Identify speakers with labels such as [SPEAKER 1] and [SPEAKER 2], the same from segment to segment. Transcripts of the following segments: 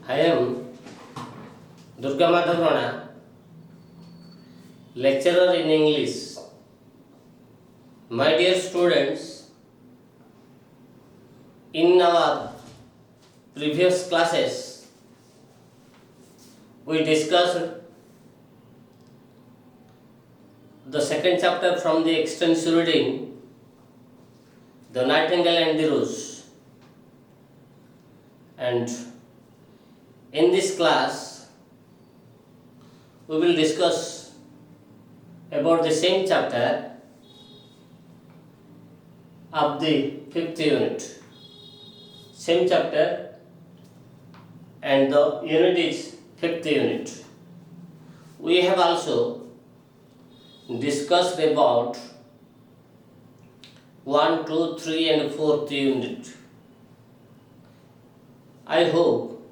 [SPEAKER 1] I am Durga Madhav, lecturer in English. My dear students, in our previous classes, we discussed the second chapter from the extensive reading, The Nightingale and the Rose. And in this class, we will discuss about the same chapter of the fifth unit. Same chapter, and the unit is fifth unit. We have also discussed about 1, 2, 3 and 4th unit. I hope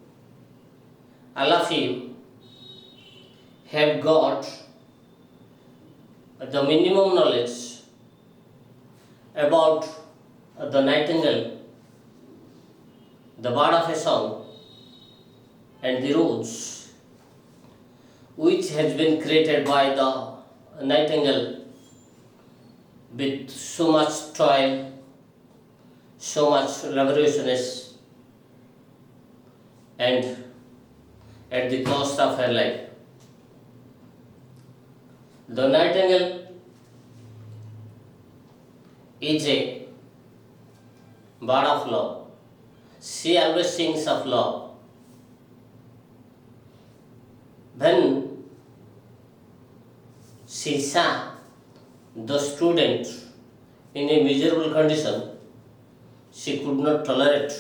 [SPEAKER 1] all of you have got the minimum knowledge about the nightingale, the bird of a song, and the rose, which has been created by the nightingale with so much toil, so much laboriousness, and at the cost of her life. The nightingale is a bird of love. She always sings of love. When she saw the student in a miserable condition, she could not tolerate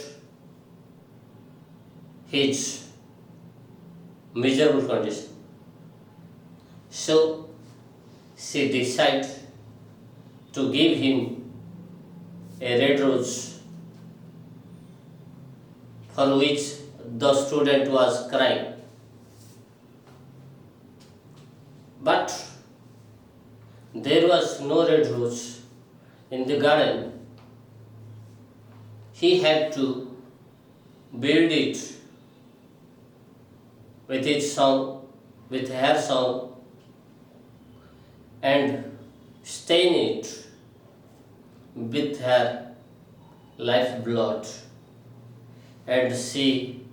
[SPEAKER 1] his miserable condition. So she decided to give him a red rose, for which the student was crying. But there was no red rose in the garden. He had to build it with his song, with her song, and stain it with her lifeblood. And she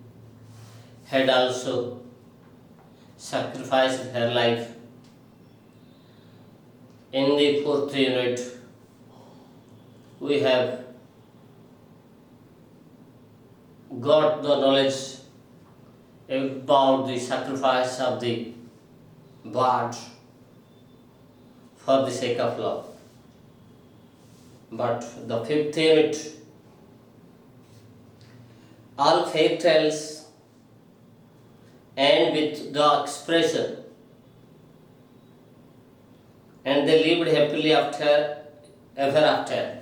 [SPEAKER 1] had also sacrificed her life. In the 4th unit, we have got the knowledge about the sacrifice of the bird for the sake of love. But the 5th unit, all fairy tales end with the expression, and they lived happily ever after.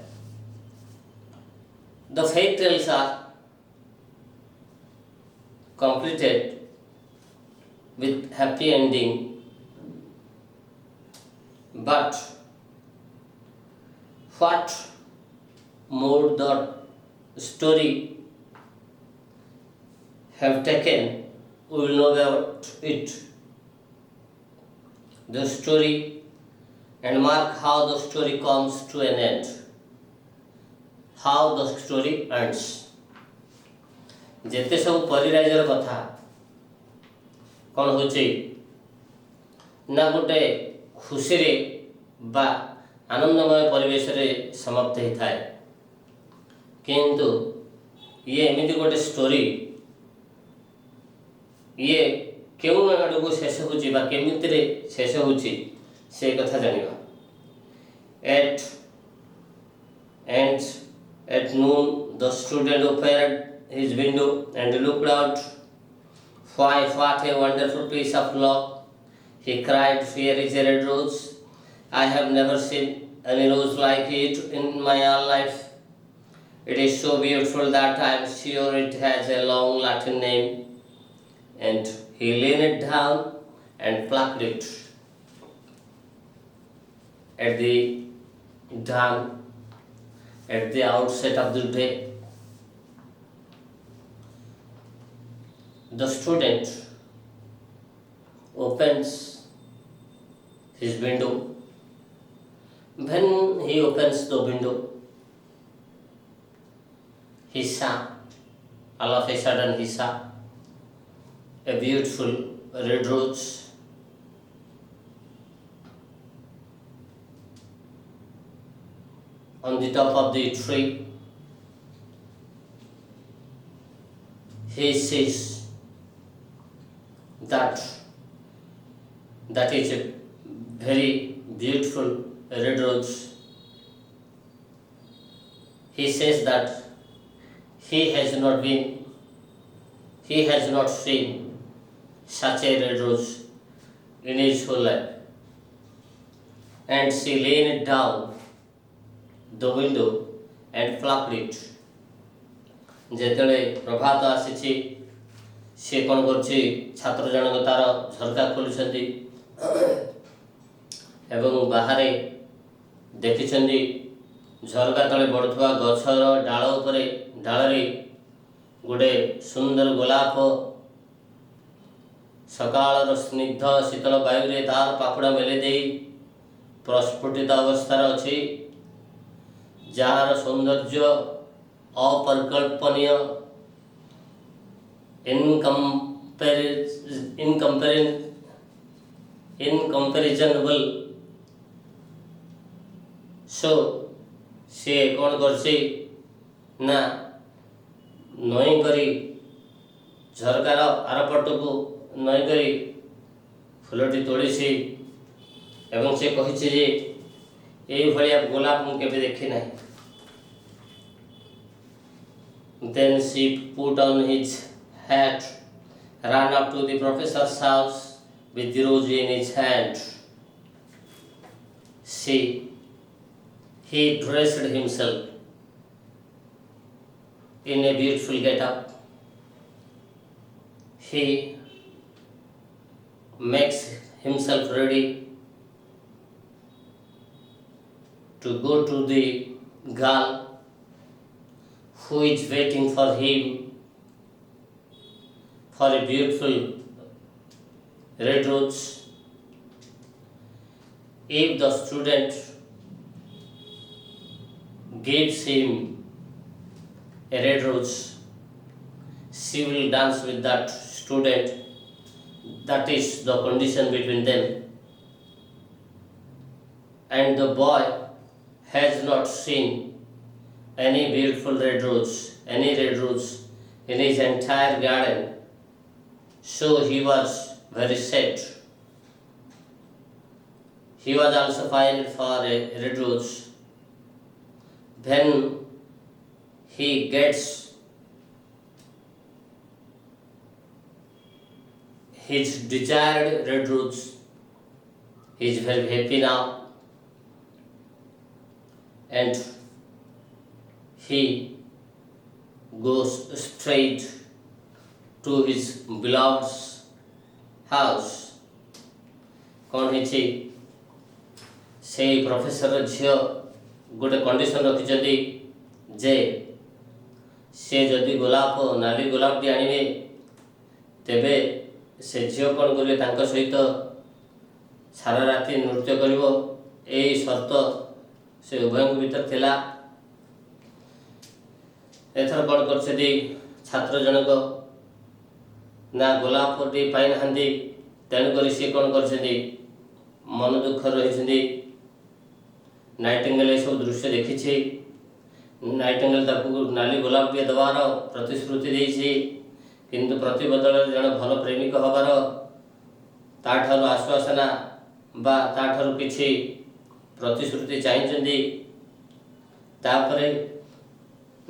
[SPEAKER 1] The fairy tales are completed with happy ending, but what more the story have taken, we will know about it. The story, and mark how the story comes to an end, how the story ends. जेते सब परिराजर कथा कौन होचे ना गोटे खुशी रे बा आनंदमय परिवेश रे समाप्त ही थाए, किंतु ये एमिति गोटे स्टोरी ये केउ आडको शेष होची बा केमिति रे शेष होची से कथा जानिबा. At noon the student opened his window and looked out. Why, what a wonderful piece of luck! He cried, here is a red rose. I have never seen any rose like it in my whole life. It is so beautiful that I am sure it has a long Latin name. And he leaned down and plucked it. At the dawn, at the outset of the day, The student opens his window. When he opens the window, he saw, all of a sudden he saw a beautiful red rose on the top of the tree. He says that is a very beautiful red rose. He says that he has not seen such a red rose in his whole life. And she leaned down the window and plucked it. ଯେତେବେଳେ ପ୍ରଭାତ ଆସିଛି, ସେ କ'ଣ କରୁଛି, ଛାତ୍ର ଜଣକ ତାର ଝରକା ଖୋଲୁଛନ୍ତି ଏବଂ ବାହାରେ ଦେଖିଛନ୍ତି ଝରକା ତଳେ ବଢ଼ୁଥିବା ଗଛର ଡାଳରେ ଗୋଟେ ସୁନ୍ଦର ଗୋଲାପ ସକାଳର ସ୍ନିଗ୍ଧ ଶୀତଳ ବାୟୁରେ ତାର ପାଖୁଡ଼ା ମେଲି ଦେଇ ପ୍ରସ୍ଫୁଟିତ ଅବସ୍ଥାରେ ଅଛି, ଯାହାର ସୌନ୍ଦର୍ଯ୍ୟ ଅପରିକଳ୍ପନୀୟ, incomparable. So ସେ କ'ଣ କରିଛି ନା ନଈ କରି ଝରକାର ଆରପଟକୁ ନଈ କରି ଫୁଲଟି ତୋଳିଛି ଏବଂ ସେ କହିଛି ଯେ ଏଇଭଳିଆ ଗୋଲାପ ମୁଁ କେବେ ଦେଖି ନାହିଁ। Then she put on his hat, ran up to the professor's house with the rose in his hand. He dressed himself in a beautiful get-up. He makes himself ready to go to the girl who is waiting for him for a beautiful red rose. If the student gives him a red rose, she will dance with that student. That is the condition between them. And the boy has not seen any beautiful red rose in his entire garden. So he was very sad. He was also fine for a red rose. When he gets his desired red rose, he is very happy now, and he goes straight to his beloved's house. କ'ଣ ହେଇଛି, ସେଇ professor ଝିଅ ଗୋଟେ condition ରଖିଛନ୍ତି ଯେ ସେ ଯଦି ନାଲି ଗୋଲାପଟି ଆଣିବେ ତେବେ ସେ ଝିଅ କ'ଣ କରିବେ, ତାଙ୍କ ସହିତ ସାରା ରାତି ନୃତ୍ୟ କରିବ। ଏହି ସର୍ତ୍ତ ସେ ଉଭୟଙ୍କ ଭିତରେ ଥିଲା। ଏଥର କ'ଣ କରିଛନ୍ତି, ଛାତ୍ର ଜଣକ ନା ଗୋଲାପଟି ପାଇନାହାନ୍ତି, ତେଣୁକରି ସେ କ'ଣ କରିଛନ୍ତି, ମନ ଦୁଃଖରେ ରହିଛନ୍ତି। ନାଇଟିଙ୍ଗେଲ୍ ଏସବୁ ଦୃଶ୍ୟ ଦେଖିଛି। ନାଇଟିଙ୍ଗେଲ୍ ତାକୁ ନାଲି ଗୋଲାପଟିଏ ଦେବାର ପ୍ରତିଶ୍ରୁତି ଦେଇଛି, କିନ୍ତୁ ପ୍ରତି ବଦଳରେ ଜଣେ ଭଲ ପ୍ରେମିକ ହେବାର ତାଠାରୁ ଆଶ୍ୱାସନା ବା ତାଠାରୁ କିଛି ପ୍ରତିଶ୍ରୁତି ଚାହିଁଛନ୍ତି। ତାପରେ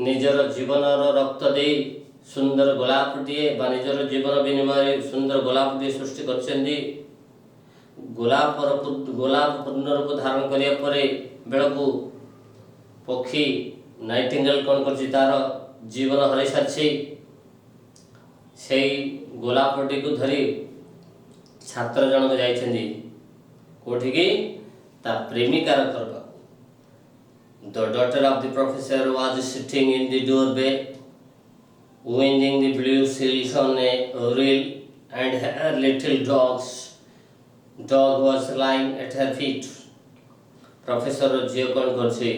[SPEAKER 1] ନିଜର ଜୀବନର ରକ୍ତ ଦେଇ ସୁନ୍ଦର ଗୋଲାପଟିଏ ବା ନିଜର ଜୀବନ ବିନିମୟରେ ସୁନ୍ଦର ଗୋଲାପଟିଏ ସୃଷ୍ଟି କରିଛନ୍ତି। ଗୋଲାପ ପୂର୍ଣ୍ଣ ରୂପ ଧାରଣ କରିବା ପରେ ବେଳକୁ ପକ୍ଷୀ ନାଇଟିଙ୍ଗେଲ୍ କ'ଣ କରିଛି, ତାର ଜୀବନ ହରାଇ ସାରିଛି। ସେଇ ଗୋଲାପଟିକୁ ଧରି ଛାତ୍ର ଜଣକ ଯାଇଛନ୍ତି କେଉଁଠିକି, ତା ପ୍ରେମିକାର ଘର ପାଖକୁ। The daughter of the professor was sitting in the doorway winding the blue silk on a reel, and her little dog was lying at her feet. Professor ଝିଅ କ'ଣ କରୁଛି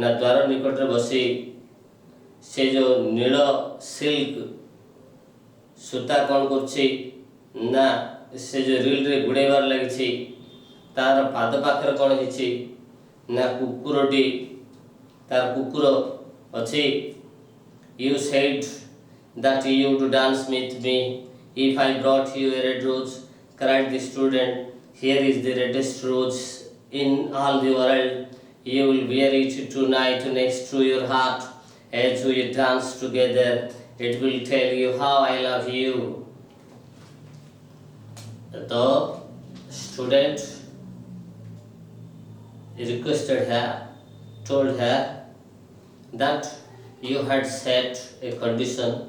[SPEAKER 1] ନା ଦ୍ୱାର ନିକଟରେ ବସି ସେ ଯେଉଁ ନୀଳ ସିଲ୍କ ସୂତା କ'ଣ କରୁଛି ନା ସେ ଯେଉଁ ରିଲ୍ରେ ଗୁଡ଼େଇବାରେ ଲାଗିଛି। ତାର ପାଦ ପାଖରେ କ'ଣ ହେଇଛି ନା କୁକୁରଟି, ତାର କୁକୁର ଅଛି। You said that you would dance with me if I brought you a red rose, cried the student. Here is the reddest rose in all the world. You will wear it tonight next to your heart. As we dance together, it will tell you how I love you. The student requested her, told her that you had set a condition.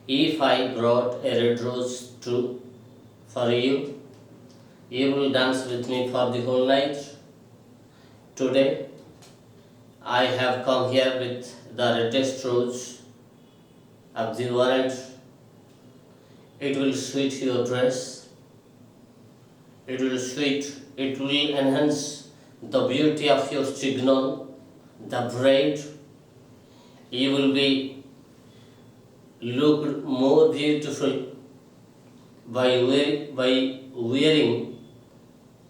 [SPEAKER 1] If I brought a red rose for you, you will dance with me for the whole night. Today, I have come here with the reddest rose of the world. It will suit your dress. It will enhance the beauty of your chignon, the braid. You will be looked more beautiful by wearing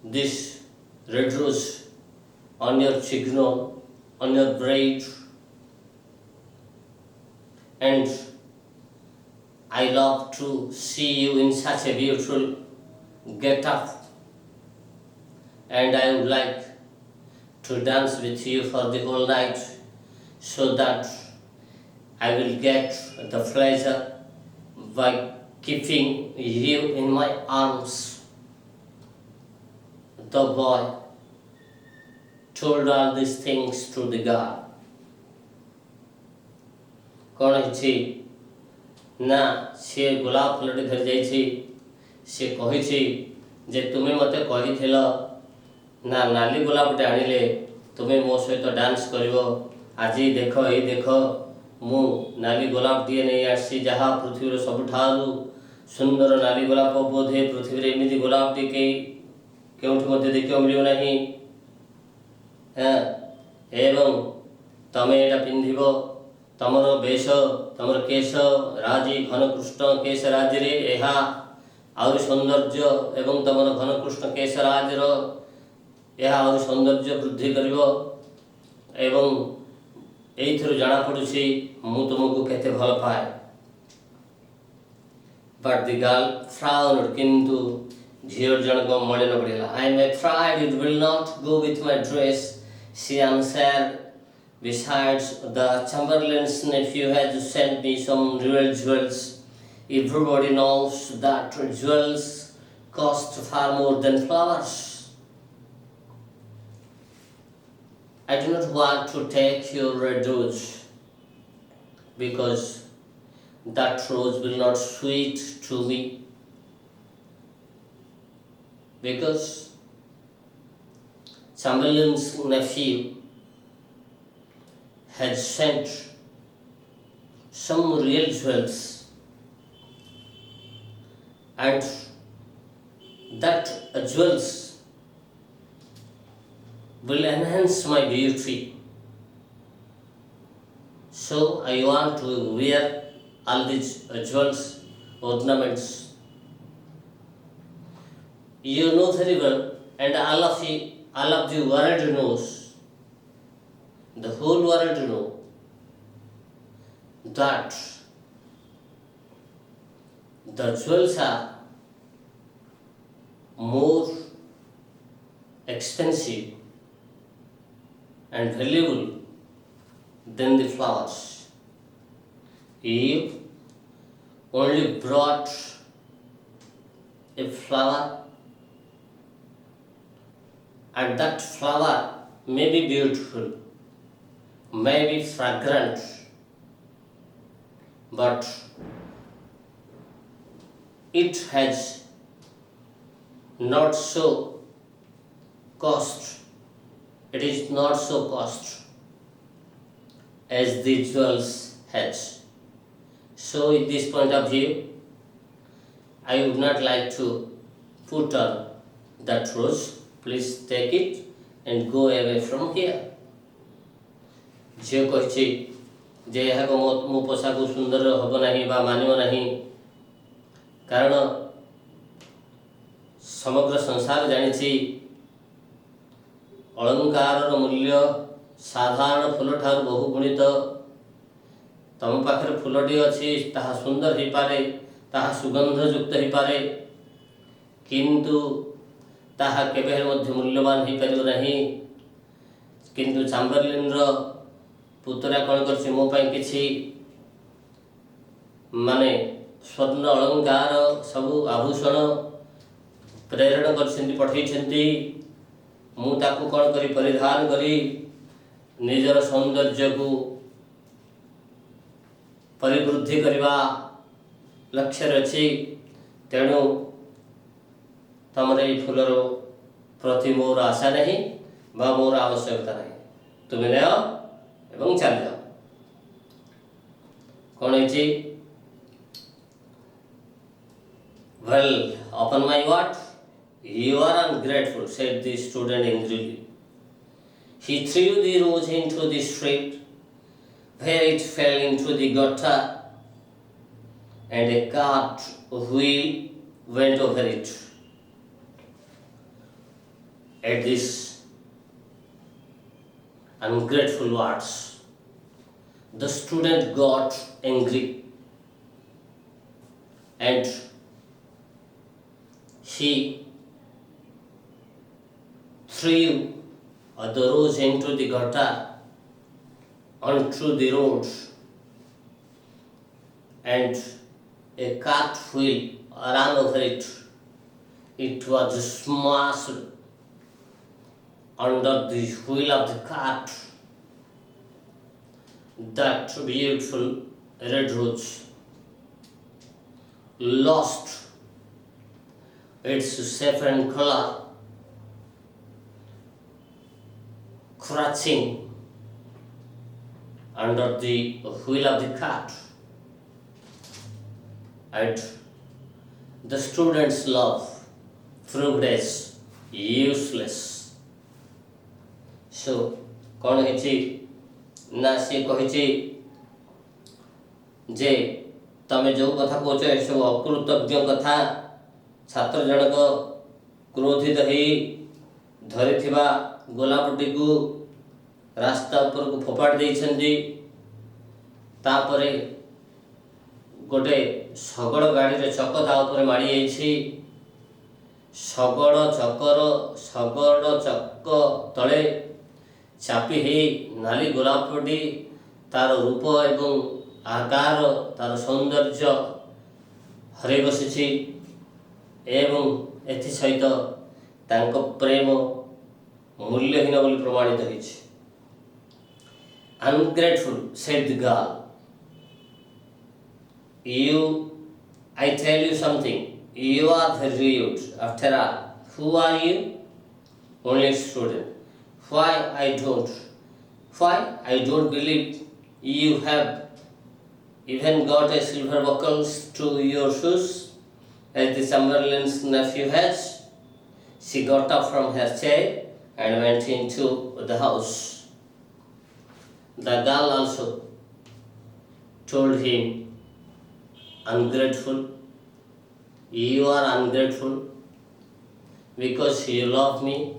[SPEAKER 1] this red rose on your chignon, on your braid. And I love to see you in such a beautiful get-up, and I would like to dance with you for the whole night, so that I will get the pleasure by keeping you in my arms. The boy told all these things to the girl. କ'ଣ ହେଇଛି ନା ସେ ଗୋଲାପ ଫୁଲଟି ଧରି ଯାଇଛି। ସେ କହିଛି ଯେ ତୁମେ ମୋତେ କହିଥିଲ ନା ନାଲି ଗୋଲାପଟେ ଆଣିଲେ ତୁମେ ମୋ ସହିତ ଡାନ୍ସ କରିବ। ଆଜି ଦେଖ, ଏଇ ଦେଖ, ମୁଁ ନାଲି ଗୋଲାପଟିଏ ନେଇ ଆସିଛି, ଯାହା ପୃଥିବୀର ସବୁଠାରୁ ସୁନ୍ଦର ନାଲି ଗୋଲାପ। ବୋଧେ ପୃଥିବୀରେ ଏମିତି ଗୋଲାପଟି କେଉଁଠି ମଧ୍ୟ ଦେଖିବାକୁ ମିଳିବ ନାହିଁ। ଏବଂ ତମେ ଏଇଟା ପିନ୍ଧିବ, ତମର ବେଶ, ତମର କେଶ ରାଜି, ଘନକୃଷ୍ଣ କେଶ ରାଜିରେ ଏହା ଆହୁରି ସୌନ୍ଦର୍ଯ୍ୟ, ଏବଂ ତମର ଘନକୃଷ୍ଣ କେଶ ରାଜର ଏହା ଆହୁରି ସୌନ୍ଦର୍ଯ୍ୟ ବୃଦ୍ଧି କରିବ। ଏବଂ ଏଇଥିରୁ ଜଣାପଡ଼ୁଛି ମୁଁ ତୁମକୁ କେତେ ଭଲ ପାଏ। But the girl frowned, କିନ୍ତୁ ଝିଅ ଜଣକ ମନେ ନ ପଡ଼ିଲା। I am afraid it will not go with my dress, she answered. Besides, the Chamberlain's nephew has sent me some real jewels. Everybody knows that jewels cost far more than flowers. I do not want to take your red rose, because that rose will not suit to me. Because Chamberlain's nephew had sent some real jewels, and that jewels will enhance my beauty. So I want to wear all these jewels, ornaments. You know very well, and all of the world knows, the whole world knows that the jewels are more expensive and valuable than the flowers. You only brought a flower, and that flower may be beautiful, may be fragrant, but it has not so cost. It is not so cost as the jewels has. So in this point of view, I would not like to put on that rose. Please take it and go away from here. ଝିଅ କହିଛି ଯେ ଏହାକୁ ମୋ ପୋଷାକ ସୁନ୍ଦର ହେବ ନାହିଁ ବା ମାନିବ ନାହିଁ, କାରଣ ସମଗ୍ର ସଂସାର ଜାଣିଛି ଅଳଙ୍କାରର ମୂଲ୍ୟ ସାଧାରଣ ଫୁଲ ଠାରୁ ବହୁ ଗୁଣିତ। ତମ ପାଖରେ ଫୁଲଟି ଅଛି, ତାହା ସୁନ୍ଦର ହେଇପାରେ, ତାହା ସୁଗନ୍ଧଯୁକ୍ତ ହେଇପାରେ, କିନ୍ତୁ ତାହା କେବେ ମଧ୍ୟ ମୂଲ୍ୟବାନ ହେଇପାରିବ ନାହିଁ। କିନ୍ତୁ ଚାମ୍ବରଲିନ୍ର ପୁତୁରା କ'ଣ କରିଛି, ମୋ ପାଇଁ କିଛି ମାନେ ସ୍ୱର୍ଣ୍ଣ ଅଳଙ୍କାର ସବୁ ଆଭୂଷଣ ପ୍ରେରଣ କରିଛନ୍ତି, ପଠାଇଛନ୍ତି। ମୁଁ ତାକୁ କ'ଣ କରି ପରିଧାନ କରି ନିଜର ସୌନ୍ଦର୍ଯ୍ୟକୁ ପରିବୃଦ୍ଧି କରିବା ଲକ୍ଷ୍ୟରେ ଅଛି। ତେଣୁ ତମର ଏହି ଫୁଲର ପ୍ରତି ମୋର ଆଶା ନାହିଁ ବା ମୋର ଆବଶ୍ୟକତା ନାହିଁ, ତୁମେ ନିଅ ଏବଂ ଚାଲିଯାଅ। କ'ଣ ହେଇଛି? Well, upon my word, you are ungrateful, said the student angrily. He threw the rose into the street, where it fell into the gutter, and a cart wheel went over it. At these ungrateful words, the student got angry, and he threw the rose into the gutter onto the road, and a cart wheel ran over it. It was smashed under the wheel of the cart. That beautiful red rose lost its saffron color, crouching under the wheel of the cart, and the student's love proved as useless. So, କ'ଣ ହେଇଛି ନା ସେ କହିଛି ଯେ ତମେ ଯେଉଁ କଥା କହୁଛ ଏସବୁ ଅକୃତଜ୍ଞ କଥା। ଛାତ୍ର ଜଣକ କ୍ରୋଧିତ ହେଇ ଧରିଥିବା ଗୋଲାପଟିକୁ ରାସ୍ତା ଉପରକୁ ଫୋପାଡ଼ି ଦେଇଛନ୍ତି। ତାପରେ ଗୋଟେ ଶଗଡ଼ ଗାଡ଼ିର ଚକ ତା ଉପରେ ମାଡ଼ି ଯାଇଛି। ଶଗଡ଼ ଚକ ତଳେ ଚାପି ହେଇ ନାଲି ଗୋଲାପଟି ତାର ରୂପ ଏବଂ ଆକାର, ତାର ସୌନ୍ଦର୍ଯ୍ୟ ହରାଇ ବସିଛି ଏବଂ ଏଥିସହିତ ତାଙ୍କ ପ୍ରେମ ମୂଲ୍ୟହୀନ ବୋଲି ପ୍ରମାଣିତ ହୋଇଛି। Ungrateful, said the girl. I tell you something. You are very rude. After all, who are you? Only a student. Why I don't believe you have even got a silver buckles to your shoes, as the Chamberlain's nephew has. She got up from her chair and went into the house. The girl also told him, ungrateful, you are ungrateful because you love me.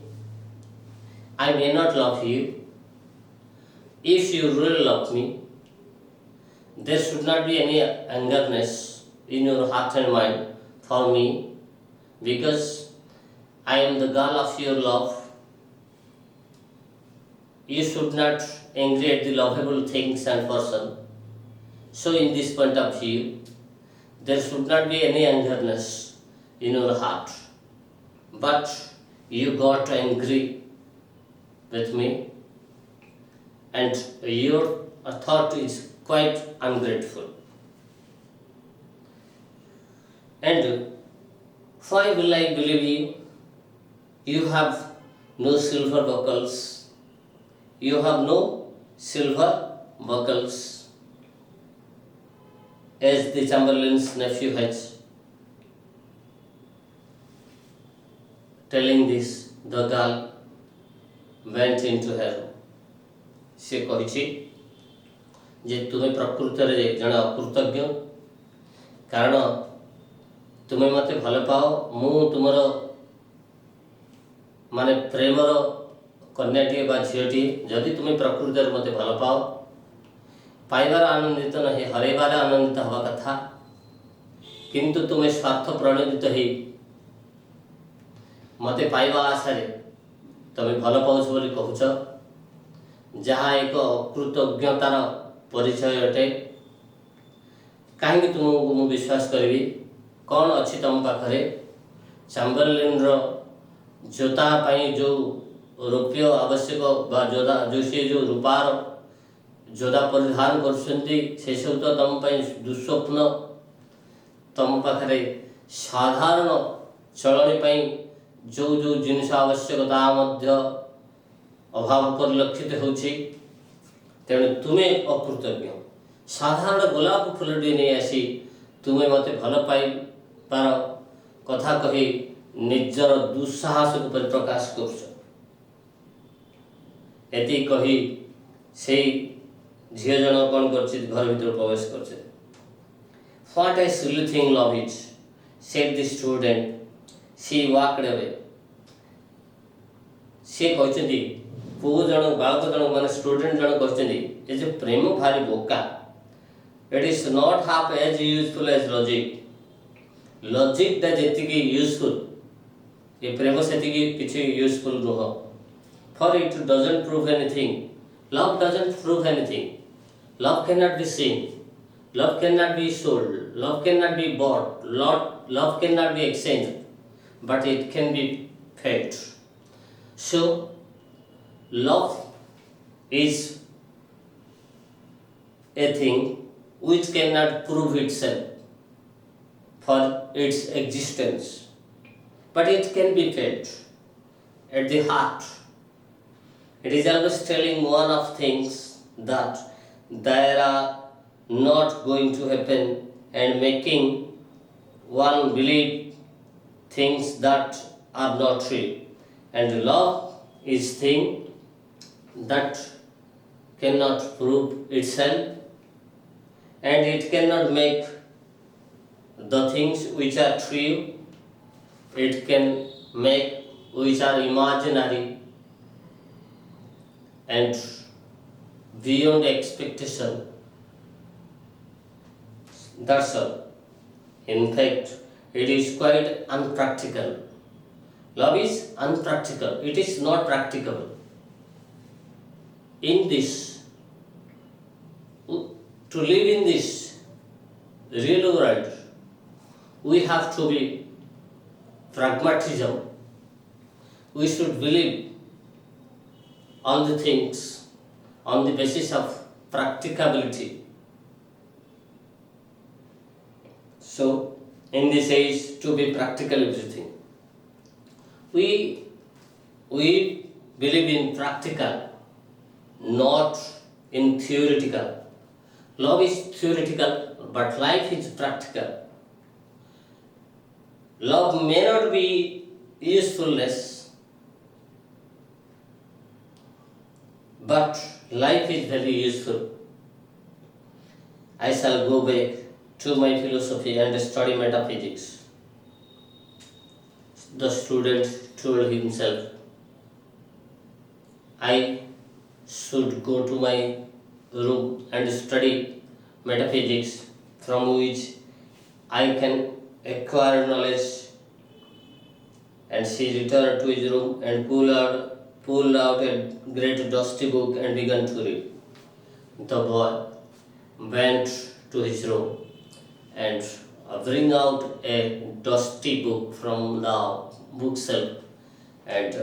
[SPEAKER 1] I may not love you. If you really love me, there should not be any angerness in your heart and mind for me, because I am the girl of your love. You should not angry at the lovable things and person. So in this point of view, there should not be any angerness in your heart. But you got angry with me, and your thought is quite ungrateful. And why will I believe you? You have no silver buckles. You have no silver buckles. as the Chamberlain's nephew has telling this, the girl went into her room. ସେ କହିଛି ଯେ ତୁମେ ପ୍ରକୃତରେ ଜଣେ ଅକୃତଜ୍ଞ, କାରଣ ତୁମେ ମୋତେ ଭଲ ପାଅ, ମୁଁ ତୁମର ମାନେ ପ୍ରେମର କନ୍ୟାଟିଏ ବା ଝିଅଟିଏ। ଯଦି ତୁମେ ପ୍ରକୃତରେ ମୋତେ ଭଲ ପାଅ, ପାଇବାର ଆନନ୍ଦିତ ନାହିଁ, ହରାଇବାର ଆନନ୍ଦିତ ହେବା କଥା, କିନ୍ତୁ ତୁମେ ସ୍ୱାର୍ଥ ପ୍ରଣୋଦିତ ହେଇ ମୋତେ ପାଇବା ଆଶାରେ ତୁମେ ଭଲ ପାଉଛ ବୋଲି କହୁଛ, ଯାହା ଏକ ଅକୃତଜ୍ଞତାର ପରିଚୟ ଅଟେ। କାହିଁକି ତୁମକୁ ମୁଁ ବିଶ୍ୱାସ କରିବି? କ'ଣ ଅଛି ତୁମ ପାଖରେ? ଚାମ୍ବରଲିନ୍ର ଜୋତା ପାଇଁ ଯେଉଁ ରୌପ୍ୟ ଆବଶ୍ୟକ ବା ଯେଉଁ ରୂପାର ଯୋଦା ପରିଧାନ କରୁଛନ୍ତି, ସେସବୁ ତ ତୁମ ପାଇଁ ଦୁଃସ୍ୱପ୍ନ। ତୁମ ପାଖରେ ସାଧାରଣ ଚଳଣି ପାଇଁ ଯେଉଁ ଜିନିଷ ଆବଶ୍ୟକ ତାହା ମଧ୍ୟ ଅଭାବ ପରିଲକ୍ଷିତ ହେଉଛି। ତେଣୁ ତୁମେ ଅକୃତଜ୍ଞ। ସାଧାରଣ ଗୋଲାପ ଫୁଲଟିଏ ନେଇ ଆସି ତୁମେ ମୋତେ ଭଲ ପାଇବାର କଥା କହି ନିଜର ଦୁଃସାହସକୁ ପରିପ୍ରକାଶ କରୁଛ। ଏତିକି କହି ସେଇ ଝିଅ ଜଣ କ'ଣ କରିଛି, ଘର ଭିତରେ ପ୍ରବେଶ କରିছে। What a silly thing love is, said the student. She walked away. ସେ କହିଛନ୍ତି, ପୁଅ ଜଣ ବାଳକ ଜଣ ମାନେ ଷ୍ଟୁଡେଣ୍ଟ ଜଣ କହିଛନ୍ତି, ଏ ଯେ ପ୍ରେମ ଭାରି ବୋକା। It is not half as useful as logic. ଲଜିକ୍ଟା ଯେତିକି ୟୁଜଫୁଲ୍, ଏ ପ୍ରେମ ସେତିକି କିଛି ୟୁଜଫୁଲ୍ ନୁହଁ। For it doesn't prove anything. Love doesn't prove anything. Love cannot be seen. Love cannot be sold. Love cannot be bought. Love cannot be exchanged. But it can be felt. So, love is a thing which cannot prove itself for its existence, but it can be felt at the heart. It is always telling one of things that there are not going to happen and making one believe things that are not true. And love is thing that cannot prove itself, and it cannot make the things which are true. It can make which are imaginary and beyond expectation. That's all. In fact, it is quite unpractical. Love is unpractical. It is not practicable. In this, to live in this real world, we have to be pragmatism. We should believe all the things on the basis of practicability. So, in this age, to be practical everything. We believe in practical, not in theoretical. Love is theoretical, but life is practical. Love may not be usefulness, but life is very useful. I shall go back to my philosophy and study metaphysics. The student told himself, I should go to my room and study metaphysics, from which I can acquire knowledge. And she returned to his room and pulled out a great dusty book and began to read. The boy went to his room and bring out a dusty book from the bookshelf and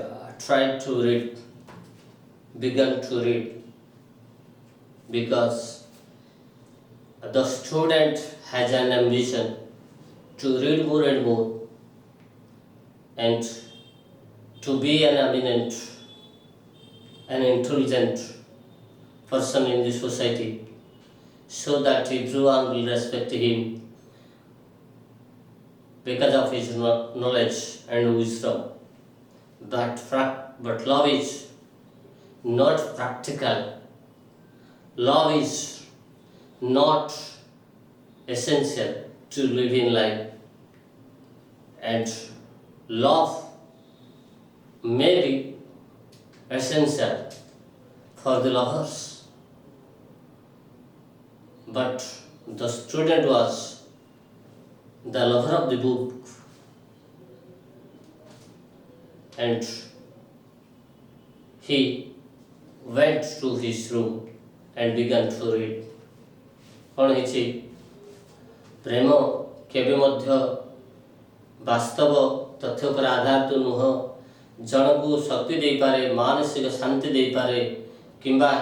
[SPEAKER 1] began to read, because the student has an ambition to read more and more and to be an eminent, an intelligent person in the society. so that everyone will respect him because of his knowledge and wisdom. But love is not practical. Love is not essential to live in life. And love may be essential for the lovers. But the student was the lover of the book, and he went to his room and began to read. କ'ଣ ହେଇଛି? ପ୍ରେମ କେବେ ମଧ୍ୟ ବାସ୍ତବ ତଥ୍ୟ ଉପରେ ଆଧାରିତ ନୁହଁ। ଜଣକୁ ଶକ୍ତି ଦେଇପାରେ, ମାନସିକ ଶାନ୍ତି ଦେଇପାରେ, କିମ୍ବା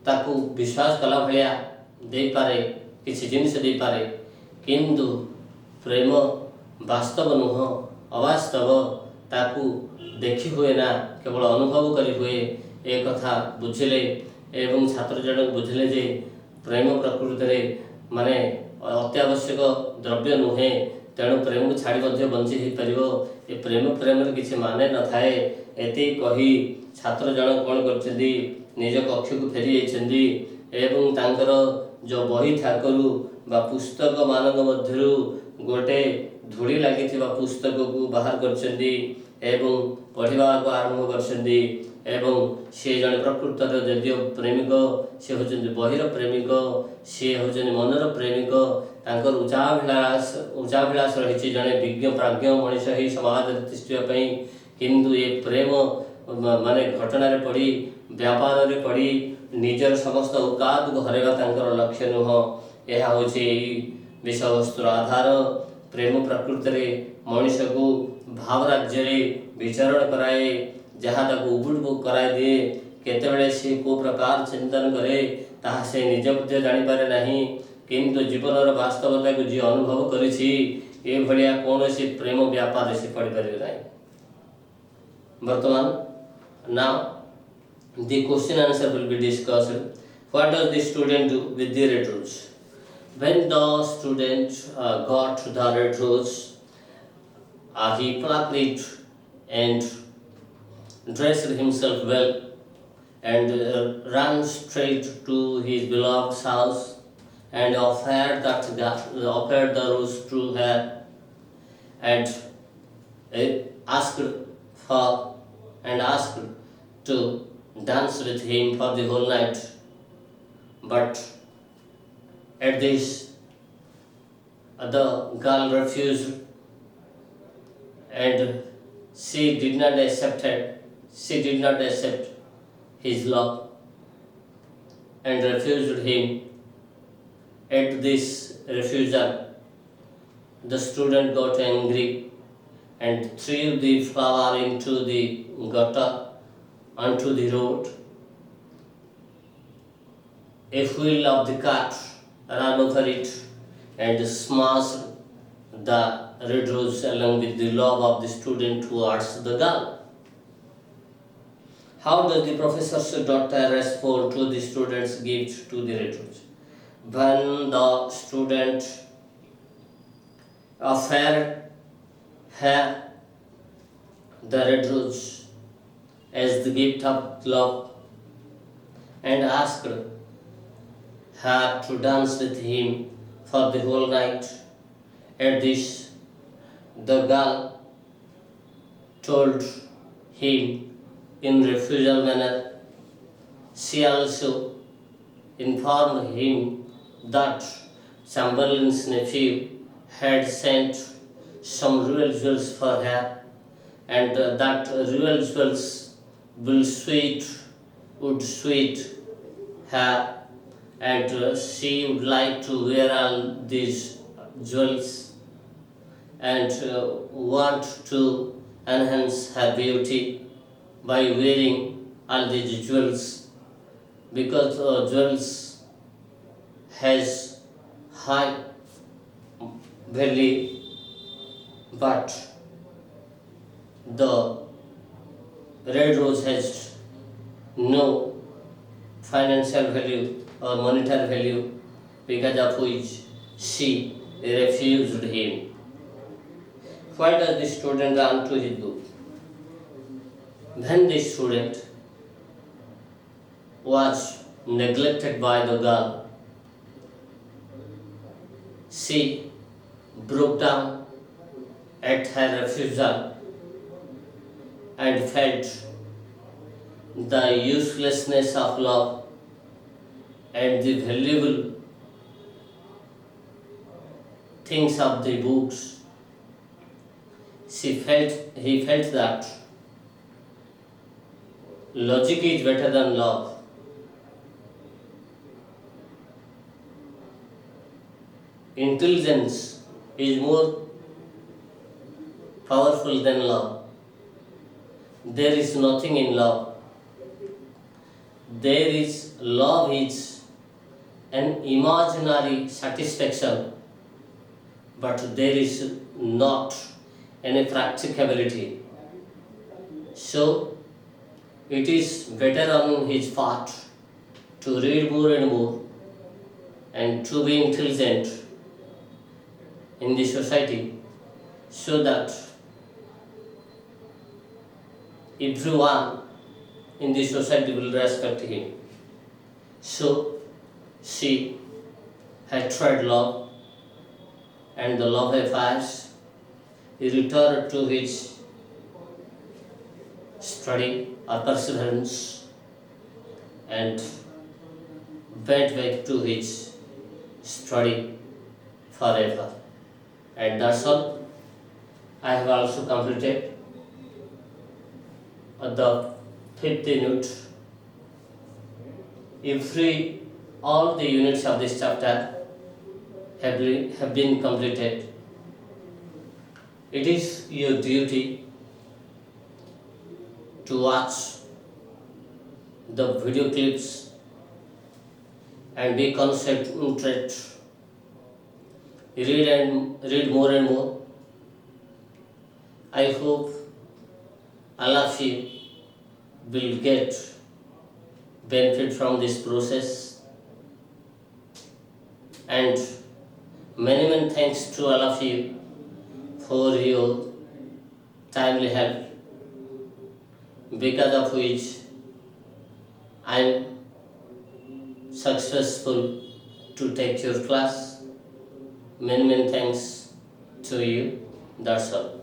[SPEAKER 1] ତାକୁ ବିଶ୍ୱାସ କଲା ଭଳିଆ ଦେଇପାରେ, କିଛି ଜିନିଷ ଦେଇପାରେ, କିନ୍ତୁ ପ୍ରେମ ବାସ୍ତବ ନୁହଁ, ଅବାସ୍ତବ। ତାକୁ ଦେଖି ହୁଏ ନା, କେବଳ ଅନୁଭବ କରି ହୁଏ। ଏ କଥା ବୁଝିଲେ ଏବଂ ଛାତ୍ର ଜଣକ ବୁଝିଲେ ଯେ ପ୍ରେମ ପ୍ରକୃତରେ ମାନେ ଅତ୍ୟାବଶ୍ୟକ ଦ୍ରବ୍ୟ ନୁହେଁ, ତେଣୁ ପ୍ରେମକୁ ଛାଡ଼ି ମଧ୍ୟ ବଞ୍ଚି ହୋଇପାରିବ। ଏ ପ୍ରେମରେ କିଛି ମାନେ ନଥାଏ। ଏତିକି କହି ଛାତ୍ର ଜଣକ କ'ଣ କରିଛନ୍ତି? ନିଜ କକ୍ଷକୁ ଫେରି ଯାଇଛନ୍ତି ଏବଂ ତାଙ୍କର ଯେଉଁ ବହି ଥାକରୁ ବା ପୁସ୍ତକମାନଙ୍କ ମଧ୍ୟରୁ ଗୋଟେ ଧୂଳି ଲାଗିଥିବା ପୁସ୍ତକକୁ ବାହାର କରିଛନ୍ତି ଏବଂ ପଢ଼ିବାକୁ ଆରମ୍ଭ କରିଛନ୍ତି। ଏବଂ ସେ ଜଣେ ପ୍ରକୃତରେ ଯଦିଓ ପ୍ରେମିକ, ସେ ହେଉଛନ୍ତି ବହିର ପ୍ରେମିକ, ସେ ହେଉଛନ୍ତି ମନର ପ୍ରେମିକ। ତାଙ୍କର ଉଚ୍ଚାଭିଳାଷ ରହିଛି ଜଣେ ବିଜ୍ଞ ପ୍ରାଜ୍ଞ ମଣିଷ ଏହି ସମାଜରେ ତିଷ୍ଠିବା ପାଇଁ। କିନ୍ତୁ ଏ ପ୍ରେମ ମାନେ ଘଟଣାରେ ପଡ଼ି, ବ୍ୟାପାରରେ ପଡ଼ି ନିଜର ସମସ୍ତ ଔକାତକୁ ହରାଇବା ତାଙ୍କର ଲକ୍ଷ୍ୟ ନୁହଁ। ଏହା ହେଉଛି ଏହି ବିଷୟବସ୍ତୁର ଆଧାର। ପ୍ରେମ ପ୍ରକୃତରେ ମଣିଷକୁ ଭାବରାଜ୍ୟରେ ବିଚରଣ କରାଏ, ଯାହା ତାକୁ ଉବୁଟବୁକ କରାଇ ଦିଏ। କେତେବେଳେ ସେ କେଉଁ ପ୍ରକାର ଚିନ୍ତନ କରେ ତାହା ସେ ନିଜ ମଧ୍ୟ ଜାଣିପାରେ ନାହିଁ। କିନ୍ତୁ ଜୀବନର ବାସ୍ତବତାକୁ ଯିଏ ଅନୁଭବ କରିଛି, ଏଭଳିଆ କୌଣସି ପ୍ରେମ ବ୍ୟାପାରରେ ସେ ପଡ଼ିପାରିବେ ନାହିଁ। ବର୍ତ୍ତମାନ now the question answer will be discussed. What does the student do with the red rose? When the student got the red rose, he plucked it and dressed himself well and ran straight to his beloved's house and offered the rose to her and asked to dance with him for the whole night. But at this, the girl refused, and she did not accept his love and refused him. At this refusal, the student got angry and threw the flower into the gutter onto the road. A wheel of the cart ran over it and smashed the red rose along with the love of the student towards the girl. How does the professor's daughter respond to the student's gift to the red rose? When the student offered her the red rose as the gift of love and asked her to dance with him for the whole night. At this, the girl told him in refusal manner. She also informed him that Chamberlain's nephew had sent some royal jewels for her, and that royal jewels would suit her, and she would like to wear all these jewels and want to enhance her beauty by wearing all these jewels, because jewels has high value, but the red rose has no financial value. or monetary value, because of which she refused him. Why does the student run to his book? When the student was neglected by the girl, she broke down at her refusal and felt the uselessness of love and the valuable things of the books. He felt that logic is better than love. Intelligence is more powerful than love. There is nothing in love. Love is an imaginary satisfaction, but there is not any practicability. So it is better on his part to read more and more and to be intelligent in the society, so that everyone in the society will respect him. So she had tried love and the love affairs. He returned to his study or perseverance and went back to his study forever. And that's all. I have also completed the 5th unit. All the units of this chapter have been completed. It is your duty to watch the video clips and be concentrated. Read more and more. I hope all of you will get benefit from this process, and many thanks to all of you for your timely help, because of which I am successful to take your class. Many thanks to you. That's all.